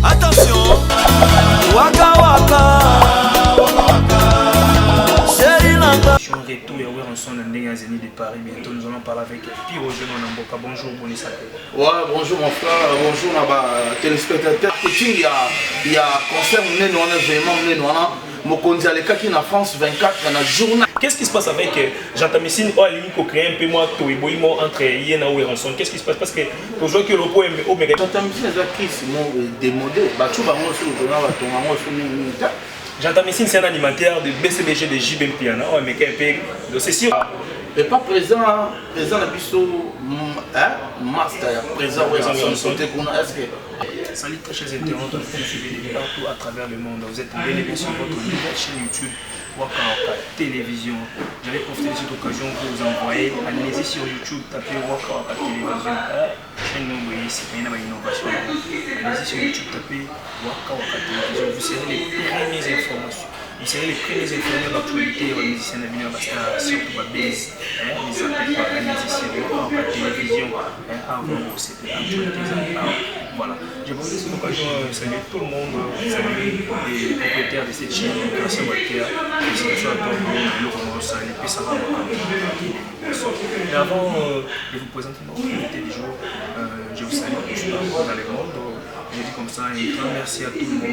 Attention, waka waka. Retour et on son Zénith de Paris. Bientôt nous allons parler avec Piro Jeune Namboka. Bonjour Bonissa. Ouais, bonjour mon frère, bonjour ma téléspectateur. Il y a concert vraiment Mokonzi Aleka qui est en France 24 dans un journal. Qu'est-ce qui se passe avec Jean-Tamissine qui crée un peu moins entre Yéna ou Eranson? Qu'est-ce qui se passe? Parce que aujourd'hui que le point est au méga. Jean-Tamissine est qui démodé. Jean-Tamissine c'est un animateur de BCBG de JB Piana. Mais c'est sûr. Et pas présent la biso master présent est-ce que salut très chers internautes, vous suivez partout à travers le monde. Vous êtes bien sur votre nouvelle chaîne YouTube Waka Waka Télévision. J'allais profiter de cette occasion pour vous envoyer. Allez-y sur YouTube, tapez Waka Waka Télévision. Chaîne non ici, il y a une innovation. Allez-y sur YouTube, tapez Waka Waka Télévision. Vous serez les premières informations. Vous serez les premiers informés de l'actualité aux musiciens de venir parce que surtout à base, les appels par les musiciens de la télévision, avant c'était l'actualité. Voilà. J'ai voulu cette occasion saluer tout le monde, saluer les propriétaires de cette chaîne, grâce à Walter, et c'est sur la table de l'Orange, les PSA. Mais avant de vous présenter notre invité du jour, je vous salue dans le monde. Je dis comme ça, un grand merci à tout le monde,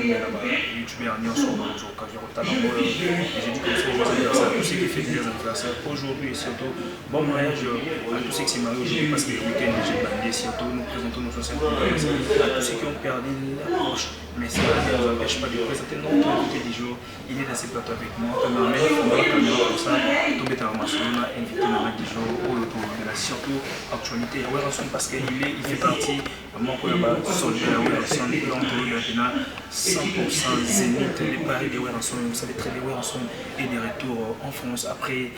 youtubeurs, sur l'occasion de et je dis comme ça, je vous anniversaire à tous ceux qui fêtent des anniversaires aujourd'hui et surtout bon mariage à tous ceux qui s'est mariés aujourd'hui parce que le week-end j'ai bandé, surtout nous présentons nos 60 anniversaires à tous ceux qui ont perdu l'approche. Mais ça ne nous empêche pas de présenter notre invité du jour. Il est dans ces plateaux avec moi, comme un mec, on va la caméra pour ça, tout est en maçon, on a invité le mec du jour pour le tour de la surtout actualité. Parce qu'il fait partie de mon collègue soldat, donc maintenant 100% Zénith, les paris de Weranson. Vous savez très bien, Weranson est de retour en France après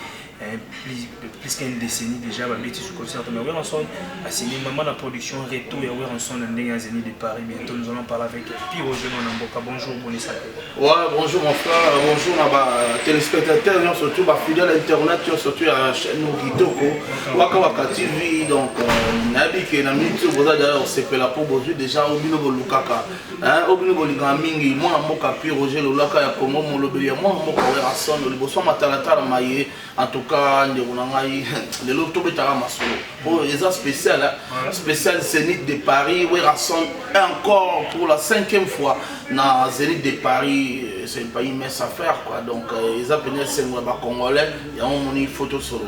plus qu'une décennie déjà. Sur concert, mais Weranson a signé maman la production retour et Weranson dans Zénith de Paris. Bientôt nous allons parler avec Piro Jeune Namboka. Bonjour Bonissa. Ouais, bonjour mon frère, bonjour ma téléspectateur, surtout ma fidèle internet, surtout à la chaîne Kitoko, Waka Waka TV. Donc, Nabi na minute vous avez d'ailleurs c'est fait la pour aujourd'hui déjà au bino bolukaka au bino boliga mingi moi moka Piro Roger Lolaka ya Congo mon lobeli moi moka Weranson le bosso matalata la maye en tout cas ndeko ngai le loto betara masolo pour les spécial spécial Zénith de Paris Weranson encore pour la 5e fois na Zénith de Paris. C'est pas une mince affaire quoi, donc ils appellent ces Congolais, il y a une photo sur le.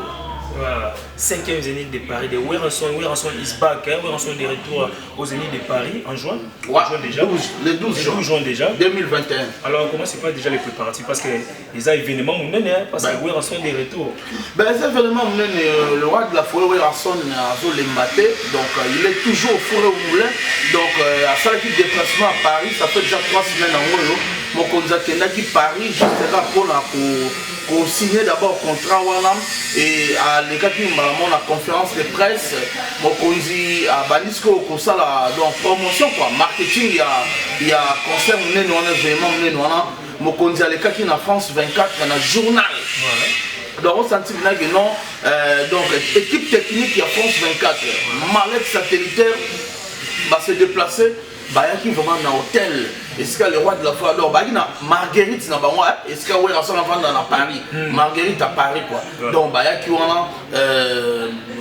Voilà, 5e Zénith de Paris de Weranson is back, Weranson est de retour au Zénith de Paris en juin. Ouais, juin déjà. Le 12 juin déjà. 2021. Alors comment c'est pas déjà les préparatifs parce que les événements parce que Weranson est de retour. Ben ces événements le roi de la forêt Weranson a les maté, donc il est toujours au forêt au moulin, donc à ça qui déplacement à Paris, ça fait déjà 3 semaines en haut. Mon candidat qui Paris juste là pour signer d'abord contrat et à l'écart qui m'a la conférence de presse mon candidat à Banisco comme ça là donc promotion quoi marketing il y a concert vraiment mon candidat à l'écart qui en France 24 dans un journal. Donc on sentit que non donc équipe technique il y a France 24 mallette satellitaire va se déplacer. Qui vraiment dans l'hôtel, est-ce que le roi de la foi alors Marguerite n'a pas moi, est-ce que Weranson va dans Paris, Marguerite à Paris quoi. Donc qui on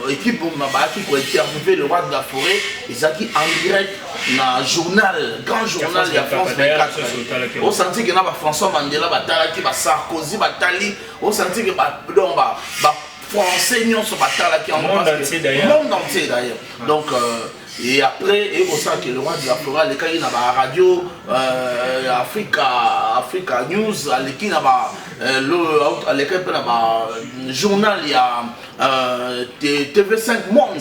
équipe qui pour interviewer le roi de la forêt, et ça qui en direct dans journal, grand journal il y a France 24. On sentit que na François Mandela batala qui Sarkozy batali, on sentit que donc français non sur batala qui en monde entier d'ailleurs. Donc et après, et pour ça que le roi de la forêt, les cas il y a la radio, Africa News, il y a le journal, il y a TV5 Monde.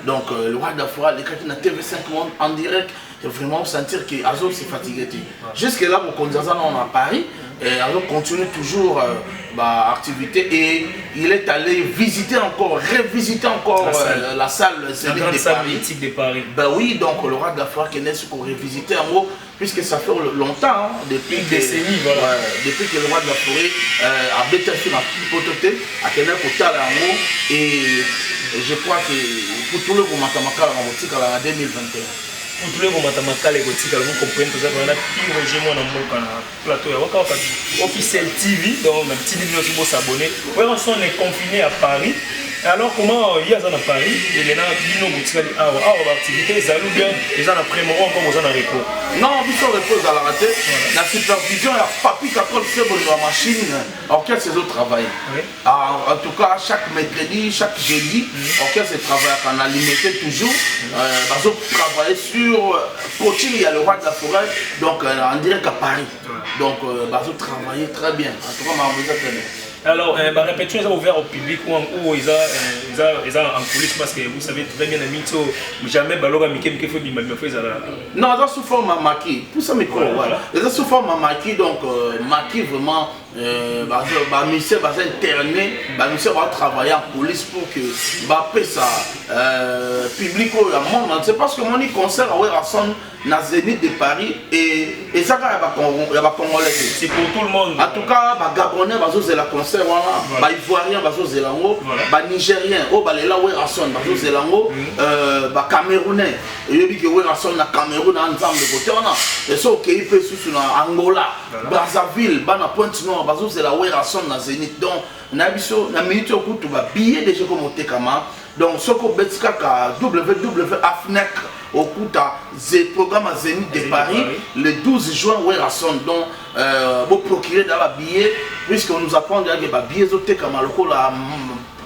Donc le roi de la forêt, les cas il y a TV5 Monde en direct, vraiment sentir que Azov s'est fatigué. Jusque là, pour qu'on on à Paris, et Azov continue toujours activité et il est allé visiter encore, revisiter encore la salle mythique de Paris. Ben oui, donc le roi de la forêt qui est né pour revisiter en gros, puisque ça fait longtemps, depuis que le roi de la forêt a bêté sur la pototé, à Kenya Kotala en gros, et je crois que pour tout le monde, en 2021. pour tous les moments makala et gotika vous comprenez tout ça on a pire j'ai moi dans mon plateau ya waka officiel TV donc ma petite vidéo aussi pour s'abonner ouais on est confiné à Paris. Alors comment il y a ça à Paris et maintenant bino gotika di awa activité ça ou bien les gens après moi encore besoin de repos. Non, biso repose à la raté. La supervision ya papi kakol c'est bon la machine orchestre c'est au travail. En tout cas chaque mercredi, chaque jeudi orchestre travaille en alimenter toujours bazo travailler sur coaching il y a le roi de la forêt donc en direct à Paris. Donc bazo travailler très bien. En tout cas m'a envoyé très bien. Alors, la répétition est ouverte au public ou ils ont en coulisses parce que vous savez très bien, jamais Baloga Miké fait du mal. Non, ils ont sous forme à maquis. Pour ça, ils ont sous forme à maquis, donc maquis vraiment. Monsieur va interner, monsieur va travailler en police pour que ça public au monde. C'est parce que mon concert à Rasson na Zénith de Paris et ça il y a Congolais. C'est pour tout le monde. En tout cas, Gabonais va jouer la concert, Ivoirien va jouer l'ango, Nigérien au balela ouais Rasson va jouer l'ango, Camerounais. Il y a dit que ouais Rasson na Cameroun ensemble de côté on a. Et ça ok il peut sous Angola, Brazzaville, bana Pointe-Noire. C'est la Werason na Zénith donc na biso na minute au coup tu vas billet déjà comme au Tekama donc ce qu'on betika ka www.afnec au coup le programme à Zénith de Paris le 12 juin Werason donc pour procurer d'avoir billet puisqu'on nous apprend que les billets au Tekama le coup la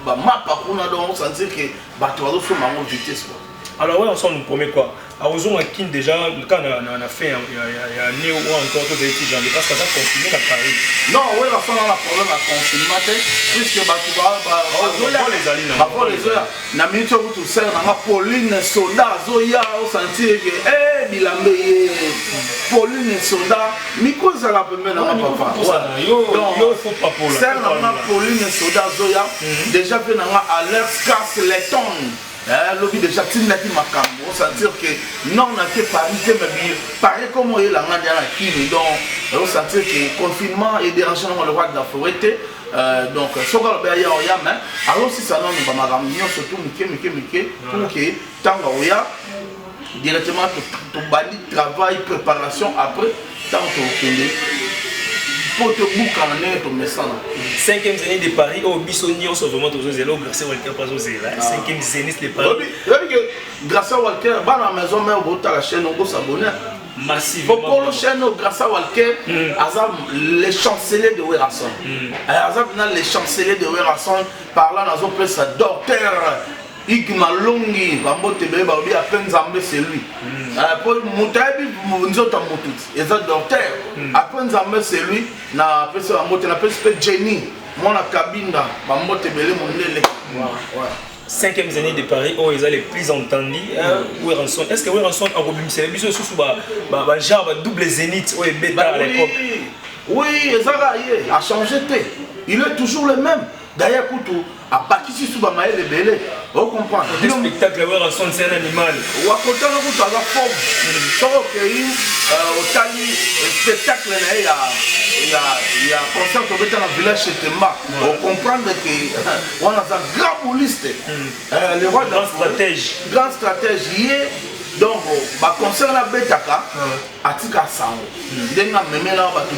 map par contre donc on sentit que bateau sont en vitesse quoi. Alors ouais, on nous promet quoi? Alors aux a déjà quand on a fait il y a un néo ou encore tous les étudiants parce que ça continue à Paris. Non, ouais, la fin on a problème à confinement puisque les heures na minute où tout ça na Pauline Soda Zoya au sentir que Bilambe Pauline Soda micro ça la peut na papa. Yo faut pas pour là. Ça na Pauline Soda Zoya déjà fait na alerte casse les tonnes. Lobby déjà Tinaki Makambo, sentir que non on a fait Paris, mais pareil comme il y a la Kini, donc on sentir que le confinement est dérangé dans le roi de la forêt. Donc, ce qu'on a dit, alors si ça nous va m'amener surtout Miké, pour que tant que directement tout bali travail, préparation après, tant que pour te boucler en ton message. 5e Zénith de Paris, au Bissonnier, on se vraiment tous les élèves, grâce à Walter Pazozela. 5e Zénith de Paris. Grâce à Walter, dans la maison, même au la chaîne, on peut s'abonner. Massivement. Pour le chaîne, grâce à Walter, les chanceliers de Werason. Les chanceliers de Werason, par là, nous avons pris sa docteur. Igma Longi, Bambote Bébé, à peine Zambé, c'est lui. Pour Moutabi, nous autres Moutouts, et ça docteur. À peine Zambé, c'est lui. Na appelé ça Bambote, na appelé ça Jenny. Moi, la cabine, Bambote Bébé, mon lélé. 5e Zénith de Paris, où ils ont les plus entendus. Werason, est-ce que Werason a remis ses bisous sous genre double Zénith, où est bêta à l'époque? Oui, a changé. Il est toujours le même. D'ailleurs, à partir de ce moment-là, il est on comprend. Le spectacle, c'est un animal. Ou à côté de la forme. Sauf qu'il y a un spectacle, il y a un concert dans le village chez Temba. On comprend qu'on a un grand bouliste. Le roi de la stratège. Grand stratège. Donc, le concert la Betaka, à Tika Sango. Il y a un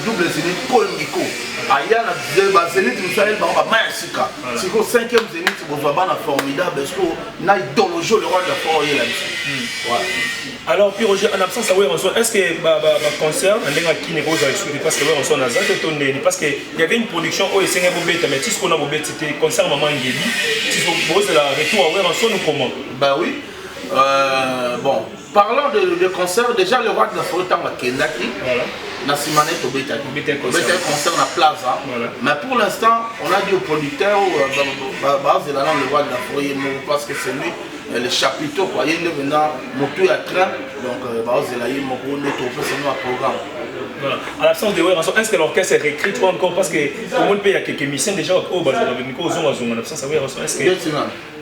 double zénith Paul Miko. Il y a un zénith qui est Maïsika. C'est le 5e zénith qui est formidable parce qu'il y a idéologie le roi de la forêt là-dessus. Alors, puis Roger, en absence de Werason, est-ce que le concert, parce que Werason a été parce qu'il y avait une production où il y a mais si on a c'était concert Maman Ngeli, si on pose le retour à Werason ou comment? Ben oui. Bon, parlant de concert, déjà le roi de la forêt est Kendaki, Nassimane Tobetaki. Concert à Plaza. Mais pour l'instant, on a dit au producteur, le roi de la forêt, parce que c'est lui, le chapiteau, il est maintenant moto à train, donc il est un programme. Voilà. À l'absence de Werason, est-ce que l'orchestre est réécrit ou encore parce que tout le monde paye à quelques missions déjà au bas de l'absence de Werason, est-ce que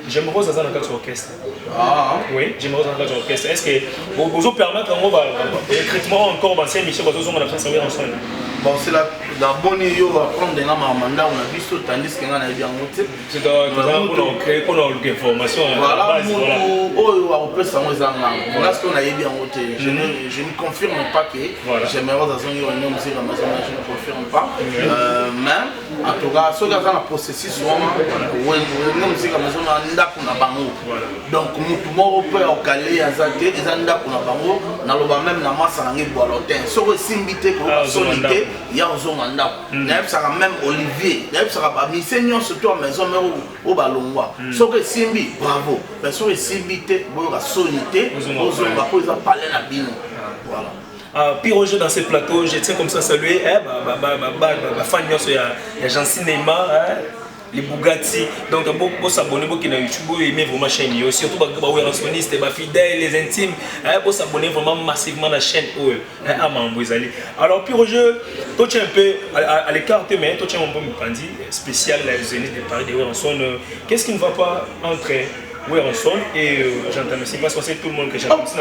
j'aimerais ça dans notre orchestre? Oui, j'aimerais ça dans notre orchestre. Est-ce que vous permettre un recrutement encore dans ces missions dans l'absence de Werason? bon c'est la bonne yo apprendre dans ma mandat on a vu ça tandis que on a bien monté c'est on créer pour information voilà on peut savoir ça là ce qu'on a bien monté je ne confirme pas que j'aimerais dans un yo non c'est la maison je ne confirme pas mais en tout cas ce dans la processus ouais non c'est la maison anda kuna bango donc mutu moko peut au calé azate ezanda kuna bango na loba même na massa ngi bolotin so simbité ko solité ya ozonga ndako na ça même Olivier na ça ba misenyo surtout à maison mais au balongwa so que simbi bravo mais so simbité bo la solité ozonga ko za parler na bino voilà. Puis Roger dans ces plateaux, je tiens comme ça à saluer fan il y a Jean Cinéma, les Bugatti. Donc beaucoup s'abonner beaucoup na YouTube, aimer vraiment chaîne surtout les fidèles, les intimes, beaucoup s'abonner vraiment massivement la chaîne à Mambouzali. Alors puis Roger, toi tu es un peu à l'écart mais toi tu es un peu bandit spécial les Zénith de Paris de Werenson. Qu'est-ce qui ne va pas entre Werenson et Jean Messine parce que c'est tout le monde que Jean Messine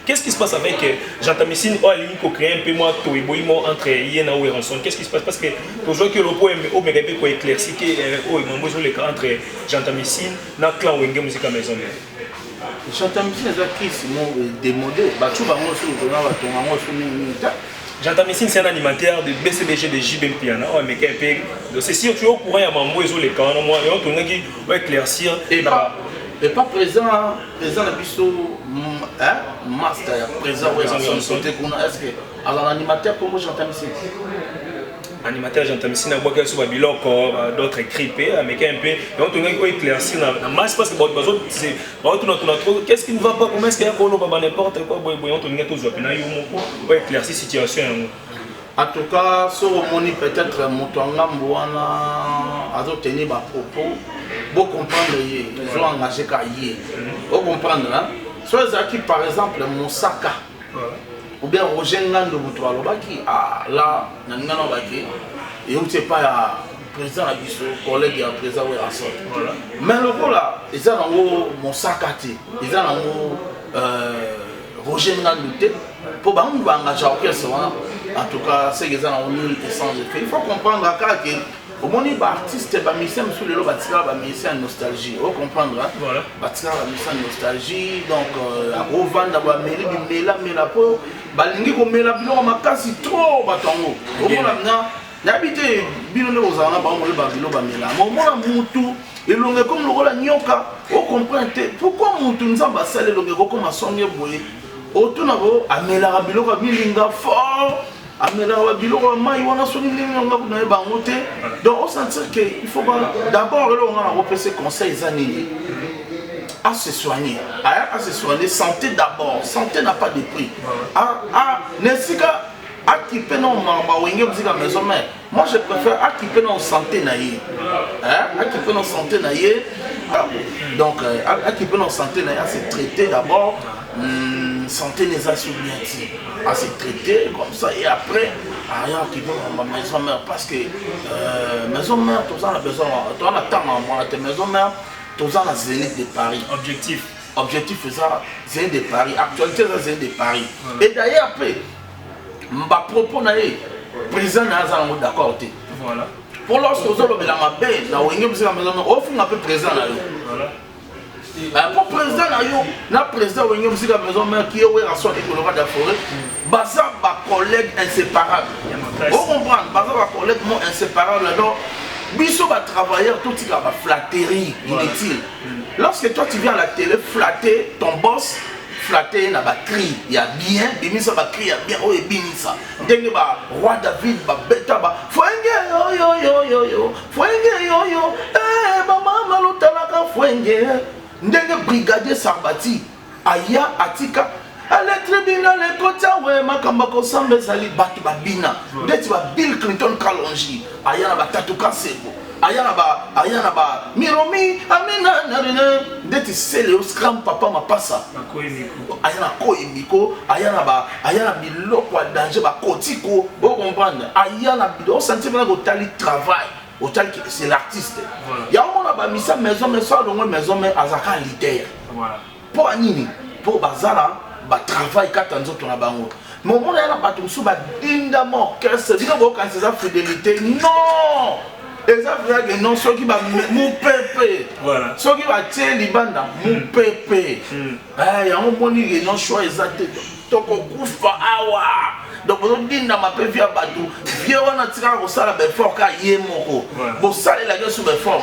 qu'est-ce qui se passe avec Jean Messine ou Ali qui crée un peu moi tout et entre Yen et Werenson qu'est-ce qui se passe parce que toujours que le point au Mégapé pour éclaircir que les cas entre Jean Messine na clan Wenge musique à maison Jean Messine est qui Simon démodé bah tu vas moi sur le va tomber sur Jean Messine c'est un animateur de BCBG de JBM Piana mais c'est sûr tu es au courant il y a Mambo et les cas moi et on tourne qui va éclaircir et pas présent la biso master présent est-ce que alors animateur comme Jean Messine animateur Jean Messine a boire sur Babiloko d'autres écripés mais un peu et on tourne qui éclaircir dans masse parce que c'est qu'est-ce qui ne va pas comment est-ce qu'il y a pas n'importe quoi on tourne toujours puis na yo pour éclaircir situation en tout cas sur moni peut-être motonga mbwana azo tenir ba propos pour comprendre ils ont engagé Kaye pour comprendre hein soit qui par exemple Moussaka ou bien Roger Ngando Boutwa Lobaki ah là nangana baki et on sait pas président Abisso collègue et président Werenson mais le coup là ils ont Moussaka ils ont Roger Ngando pour ba on va engager orchestre en tout cas c'est qu'ils ont nul essence de fait il faut comprendre que au moins les artistes ba musicien sur le batika ba musicien nostalgie on comprendre hein voilà batika ba musicien nostalgie donc à revendre ba meli mela po balingi ko mela bilo makasi trop batongo au moins na n'habité bilo ne ozana ba mo le ba bilo ba mela mo mona mutu elonge comme lokola nyoka on comprend pourquoi mutu nzamba sale elonge ko comme songe boye otuna ko amela bilo ka bilinga fort amela biloko mai wana soni ndenge nga kuna ba ngote donc on sentir que il faut d'abord là on a repensé conseils années à se soigner santé d'abord santé n'a pas de prix nesika akipe non mamba wenge muzika maison mère moi je préfère akipe non santé na ye akipe non santé na ye donc akipe non santé na ye c'est traité d'abord santé les assurances à se traiter comme ça et après rien qui vont ma maison mère parce que maison mère tout ça on a besoin toi on attend moi ta maison mère tout ça la Zénith de Paris objectif c'est ça Zénith de Paris actualité ça Zénith de Paris et d'ailleurs après m'a propos naé président na za d'accord voilà pour lorsque vous avez la mabe na wenge musique maison mère au fond un peu président là voilà pour président na président wenge musique maison mère qui est Werenson et le roi de la forêt baza ba collègue inséparable vous comprendre baza ba collègue mon inséparable donc biso ba travailleur tout ça ba flatterie inutile lorsque toi tu viens à la télé flatter ton boss flatter na ba cri ya bien bimisa ba cri ya bien o ebimisa ndenge ba roi David ba beta ba fwenge yo fwenge yo ba mama lutalaka fwenge ndenge brigadier Sarbati aya atika ale tribunal le kota we makamba ko sambe sali batu babina ndeti ba Bill Clinton Kalonji aya na batatu kasebo aya na ba Miromi amina narine ndeti sele scram papa mapasa aya na ko emiko aya na biloko ya danger ba kotiko vous comprendre aya na bido sentiment ko tali travail autant que c'est l'artiste il y a on a ba misa maison mais ça donc maison mais azaka leader voilà pour anini pour bazala ba travail katanzo tona bango mais au monde il y a pas tout sous dinda orchestre dit que quand c'est ça fidélité non et ça veut dire que non ceux qui va mon pépé voilà ceux qui va tirer libanda mon pépé ah il y a un bon dit non choix exact donc kufa awa donc vous dites dans ma pévé à badou vieux on a tiré au sala ben fort car y est moko bon ça il a gagné sous ben fort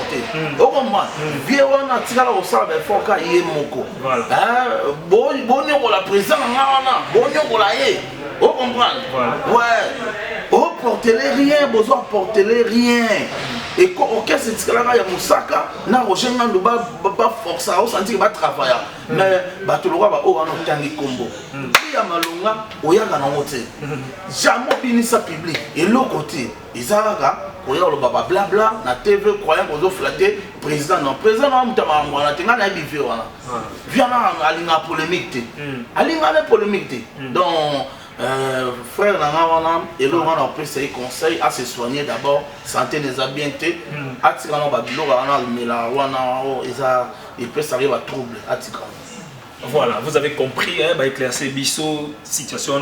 au comment vieux on a tiré au sala ben fort car y est moko voilà bon on la présent bon on la yé vous comprenez ouais oh portez-les rien besoin portez-les rien et quand orchestre c'est là il y a Moussaka na Roger Nando ba força au sentir va travailler mais ba tout le roi ba o on tangi combo il y a malonga o ya kana moté jamais binisa public et l'autre côté izaka o ya le baba blabla na TV croyant qu'on doit flatter président non mutama ngwana tenga na bivé wana viana alinga polémique alinga polémique donc frère Nangana et le rang après ses conseils à se soigner d'abord santé des habiletés à tirer dans babilo mais la wana il peut s'arriver à trouble à tirer. Voilà, vous avez compris, hein, éclaircer Bisso, situation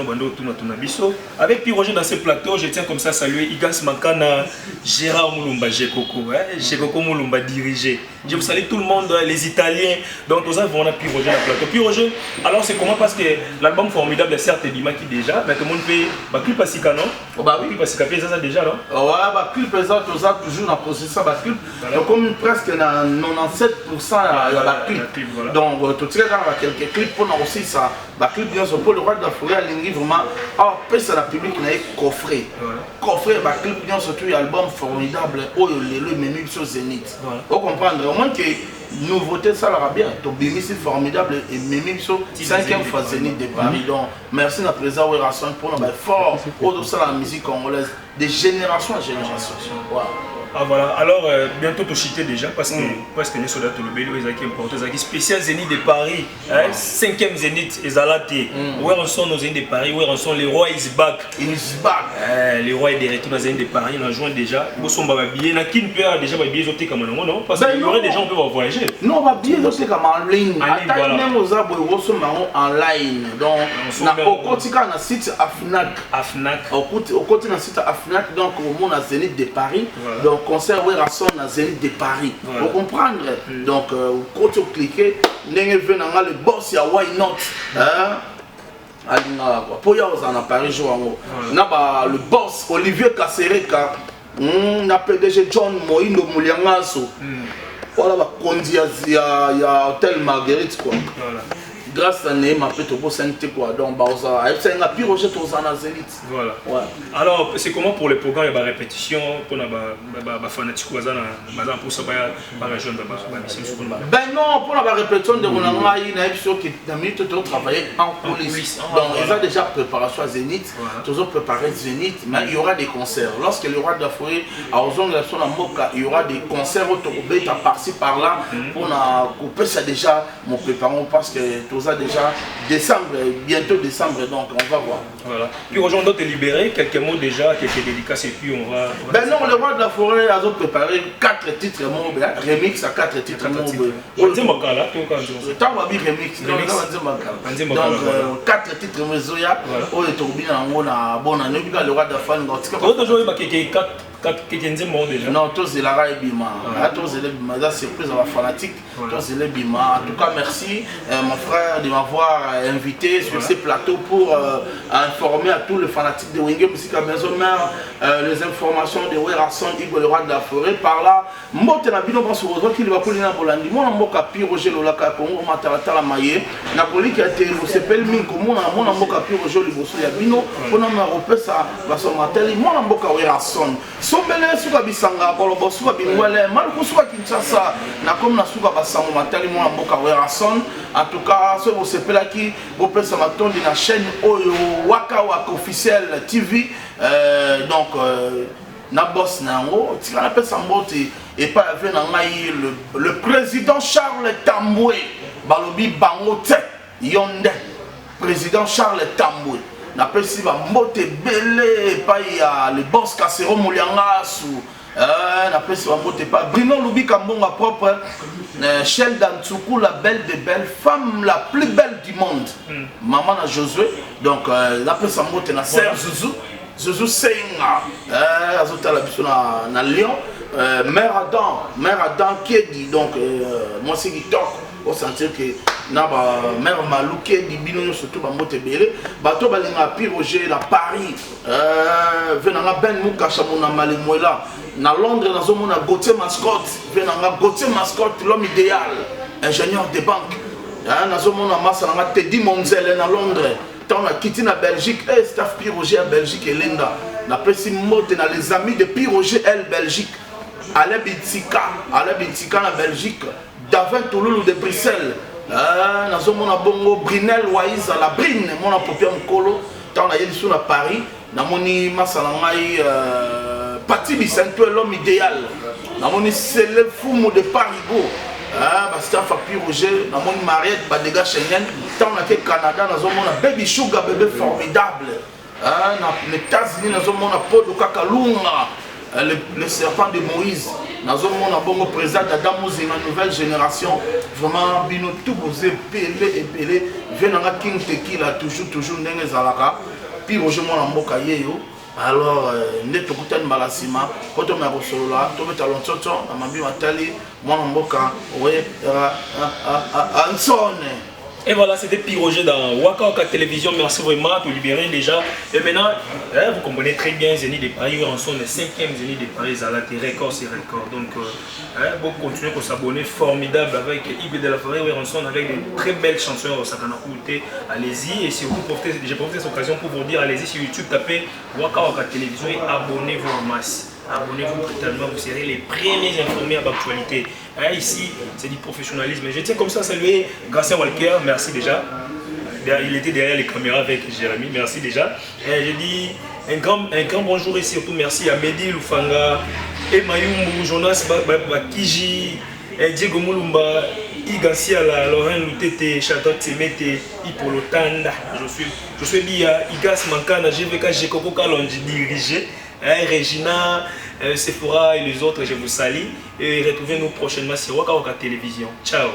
Bisso. Avec Pierre Roger dans ce plateau, je tiens comme ça à saluer Igas Makana, Gérard Moulumba, Gekoko, Gekoko Moulumba dirigé. Je vous salue tout le monde, les Italiens. Donc, nous avons Pierre Roger dans le plateau. Pierre Roger, alors c'est comment parce que l'album formidable est certes Bimaki déjà, mais tout le monde peut. Clip Pasika, non? Bah oui, Pasika, ça déjà, non? Ouais, clip présent, toujours dans le processus, clip. Donc, comme presque 97% il y a la clip. Donc, tout ça, quelques clips pour nous aussi ça clip bien sûr pour le roi de la forêt à l'ingri vraiment après ça la public n'a coffret clip bien surtout album formidable oh le menu sur Zénith vous comprendre au moins que nouveauté ça l'aura bien to bimi c'est formidable et menu sur 5e fois Zénith de Paris donc merci à président Werasson pour nous fort pour ça la musique congolaise de génération en génération Ah voilà, alors bientôt tu cité déjà parce que nous sommes dans le Bélo, ils ont importé des spécial Zénith de Paris, 5e Zénith, ils ont laté. Où sont nos Zénith de Paris, où sont les rois is back. Les rois est de retour dans Zénith de Paris, on a joint déjà. Où sont les billets, il y a qui peut déjà les billets comme non parce qu'il y aurait des gens qui peuvent voyager. Non, les billets comme en ligne. Même aux arbres, ils sont en ligne. Donc, au quotidien, on a site AFNAC. Au quotidien, on a site AFNAC, donc au monde à Zénith de Paris. Concert Werasson à Zénith de Paris. Vous comprendre? Donc, quand vous cliquez, le boss, il y a Why Not. Pour y avoir un Paris, le boss Olivier Kassereka, le PDG John Moïno Mouliangaso. Voilà, il y a Hôtel Marguerite. Grâce à Néma, peut être santé quoi. Donc, c'est un Pierre Roger Tozana Zénith. Voilà. Ouais. Alors, c'est comment pour les programmes, il y a des répétitions pour les fanatiques pour ça, la région de Ben non, pour la répétition de Ronaldo, il y a une émission qui a mis tout travailler en coulisses. Donc, ils ont déjà préparation à Zénith, toujours préparé Zénith, mais il y aura des concerts. Lorsque le roi de la forêt a osé la son Moka, il y aura des concerts autoroulés par-ci par-là pour couper ça déjà. Mon préparons parce que tout ça déjà décembre, bientôt décembre, donc on va voir. Voilà. Puis aujourd'hui on doit te libérer, quelques mots déjà, quelques dédicaces et puis on va... Ben non, le roi de la forêt a préparé 4 titres remix à 4 titres on dit Makala, tu as dit remix. Donc 4 titres Mezoya, on est tombé dans la bonne année, le roi de la forêt. On a joué 4 mots déjà. Non, tous les Lara et Bima. Tous les Bima, c'est surprise à la fanatique. Tous les Bima. En tout cas, merci mon frère de m'avoir invité sur ces plateaux pour informer à tous les fanatiques de Wenge Musique à Maison Mère les informations de Werasson, Igor le roi de la forêt. Par là, Mbote Nabino va se retrouver qu'il va couler dans Bolandi. Mon Mboka Pierre Roger Lolaka Congo Matarata la Maye. Napoli qui a été le CPL Minko. Mon Mboka Pierre Roger Liboso Yabino. Mon Mboka ça va se mater. Mon Mboka Werasson. Sombele suka bisanga bolobo suka bingwele malko suka Kinshasa na comme na suka basango matali mo mboka Werasson. En tout cas ce vous sepela qui vous pesa matondi na chaîne oyo Waka Waka officiel TV donc na boss nango tika na pesa mbote et pas avec na ngai le président Charles Tamboué balobi bango te yonde président Charles Tamboué na pesi ba mbote belé pa ya le boss Kasero Moulianga sou na pesi ba mbote pa Bruno Lubika mbonga propre Shell Dantsuku, la belle des belles, femme la plus belle du monde. Maman a Josué, donc l'après sa moto na Serre Zouzou. Zouzou Senga, Azota la biso na Lyon. Mère Adam qui est dit, donc moi c'est qui toque. On sentir que na mère Malou qui est dit, bino surtout ba moto belé. Bato balinga Piroger na Paris. Venanga Ben Mouka Chamona Malemouela. Na Londres, nous avons Gauthier Mascotte, Gauthier Mascotte, l'homme idéal, ingénieur de banque. Nous avons Teddy Monzel à Londres. Nous avons quitté la Belgique, staff Piroger à Belgique et Linda. Nous avons les amis de Piroger, Belgique. Alain Bitika na Belgique. Davin Touloulou de Bruxelles. Nous avons Brinel Waïs à la Brine, mon apopia Mkolo. Nous avons à Paris. Nous avons Massalangaï. Pati Bisanto est l'homme idéal. Namoni Célèbre Fumo de Parigo. Staff à Piroger. Namoni Mariette Badega Schengen. Tant que Canada, nous avons un baby sugar bébé formidable. Les États-Unis, nous avons un pot de Kakalunga. Le serpent de Moïse. Nous avons un bon président d'Adamos et la nouvelle génération. Vraiment, Bino tout vous épelé. Venanga King Tequila, toujours Nene Zalaka. Piroger, mon amboka yeyo. Alors, nous avons Malasima, quand on a reçu là, tout le monde a l'entourage, on a mis Matali, moi on m'a Anson. Et voilà, c'était Piroger dans Waka Waka Télévision. Merci vraiment de libérer déjà. Et maintenant, vous comprenez très bien, Zénith de Paris, on sont le 5e Zénith de Paris, Zalate, record sur record. Donc, vous continuez à s'abonner, formidable avec Yves de la Forêt, on sont avec de très belles chansons au Sakana Kouté. Allez-y, et si vous profitez, j'ai profité de cette occasion pour vous dire, allez-y sur YouTube, tapez Waka Waka Télévision et abonnez-vous en masse. Abonnez-vous brutalement, vous serez les premiers informés à l'actualité. Ici, c'est du professionnalisme. Je tiens comme ça à saluer Gracien Walker, merci déjà. Il était derrière les caméras avec Jérémy, merci déjà. Je dis un grand bonjour et surtout merci à Mehdi Lufanga, Emayumbu, Jonas Bakiji, Diego Moulumba, Igasiala, Laurent Loutete, Chateau Temete, Ipolotanda. Je suis Bia, Igas Mankana, GVK, Jekoko Kalonji dirigé. Regina, Sephora et les autres, je vous salue et retrouvez-nous prochainement sur Waka Waka Télévision. Ciao.